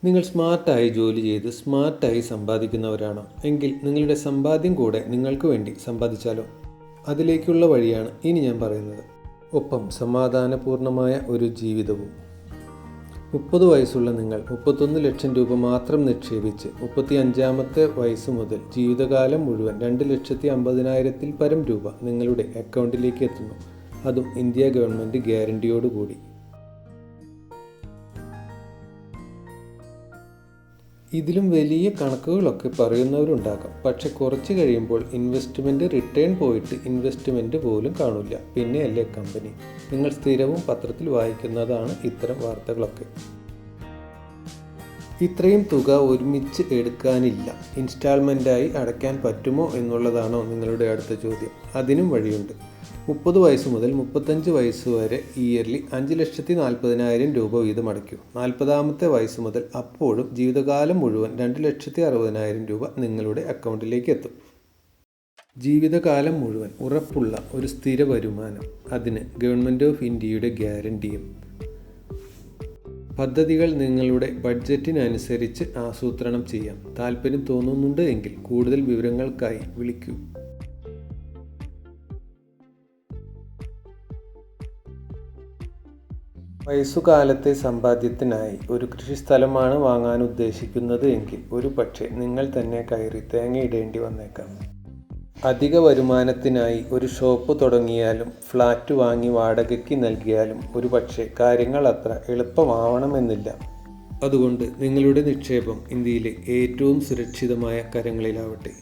നിങ്ങൾ സ്മാർട്ടായി ജോലി ചെയ്ത് സ്മാർട്ടായി സമ്പാദിക്കുന്നവരാണോ? എങ്കിൽ നിങ്ങളുടെ സമ്പാദ്യം കൂടെ നിങ്ങൾക്ക് വേണ്ടി സമ്പാദിച്ചാലോ? അതിലേക്കുള്ള വഴിയാണ് ഇനി ഞാൻ പറയുന്നത്. ഒപ്പം സമാധാനപൂർണമായ ഒരു ജീവിതവും. 30 വയസ്സുള്ള നിങ്ങൾ 31 ലക്ഷം രൂപ മാത്രം നിക്ഷേപിച്ച് 35-ാമത്തെ വയസ്സ് മുതൽ ജീവിതകാലം മുഴുവൻ 2,50,000-ൽ പരം രൂപ നിങ്ങളുടെ അക്കൗണ്ടിലേക്ക് എത്തുന്നു. അതും ഇന്ത്യ ഗവൺമെൻറ് ഗ്യാരണ്ടിയോടുകൂടി. ഇതിലും വലിയ കണക്കുകളൊക്കെ പറയുന്നവരുണ്ടാകാം. പക്ഷെ കുറച്ച് കഴിയുമ്പോൾ ഇൻവെസ്റ്റ്മെൻറ്റ് റിട്ടേൺ പോയിട്ട് ഇൻവെസ്റ്റ്മെൻറ്റ് പോലും കാണില്ല. പിന്നെയല്ലേ കമ്പനി. നിങ്ങൾ സ്ഥിരവും പത്രത്തിൽ വായിക്കുന്നതാണ് ഇത്തരം വാർത്തകളൊക്കെ. ഇത്രയും തുക ഒരുമിച്ച് എടുക്കാനില്ല. ഇൻസ്റ്റാൾമെൻറ്റായി അടയ്ക്കാൻ പറ്റുമോ എന്നുള്ളതാണോ നിങ്ങളുടെ അടുത്ത ചോദ്യം? അതിനും വഴിയുണ്ട്. 30 വയസ്സ് മുതൽ 35 വയസ്സ് വരെ ഇയർലി 5,40,000 രൂപ വീതം അടയ്ക്കൂ. 40-ാമത്തെ വയസ്സ് മുതൽ അപ്പോഴും ജീവിതകാലം മുഴുവൻ 2,60,000 രൂപ നിങ്ങളുടെ അക്കൗണ്ടിലേക്ക് എത്തും. ജീവിതകാലം മുഴുവൻ ഉറപ്പുള്ള ഒരു സ്ഥിര വരുമാനം. അതിന് ഗവൺമെൻറ് ഓഫ് ഇന്ത്യയുടെ ഗ്യാരണ്ടിയും. പദ്ധതികൾ നിങ്ങളുടെ ബഡ്ജറ്റിനനുസരിച്ച് ആസൂത്രണം ചെയ്യാം. താല്പര്യം തോന്നുന്നുണ്ട് എങ്കിൽ കൂടുതൽ വിവരങ്ങൾക്കായി വിളിക്കൂ. വയസ്സുകാലത്തെ സമ്പാദ്യത്തിനായി ഒരു കൃഷിസ്ഥലമാണ് വാങ്ങാൻ ഉദ്ദേശിക്കുന്നത് എങ്കിൽ ഒരു പക്ഷേ നിങ്ങൾ തന്നെ കയറി തേങ്ങയിടേണ്ടി വന്നേക്കാം. അധിക വരുമാനത്തിനായി ഒരു ഷോപ്പ് തുടങ്ങിയാലും ഫ്ലാറ്റ് വാങ്ങി വാടകയ്ക്ക് നൽകിയാലും ഒരു പക്ഷേ കാര്യങ്ങൾ അത്ര എളുപ്പമാവണമെന്നില്ല. അതുകൊണ്ട് നിങ്ങളുടെ നിക്ഷേപം ഇന്ത്യയിലെ ഏറ്റവും സുരക്ഷിതമായ കരങ്ങളിലാവട്ടെ.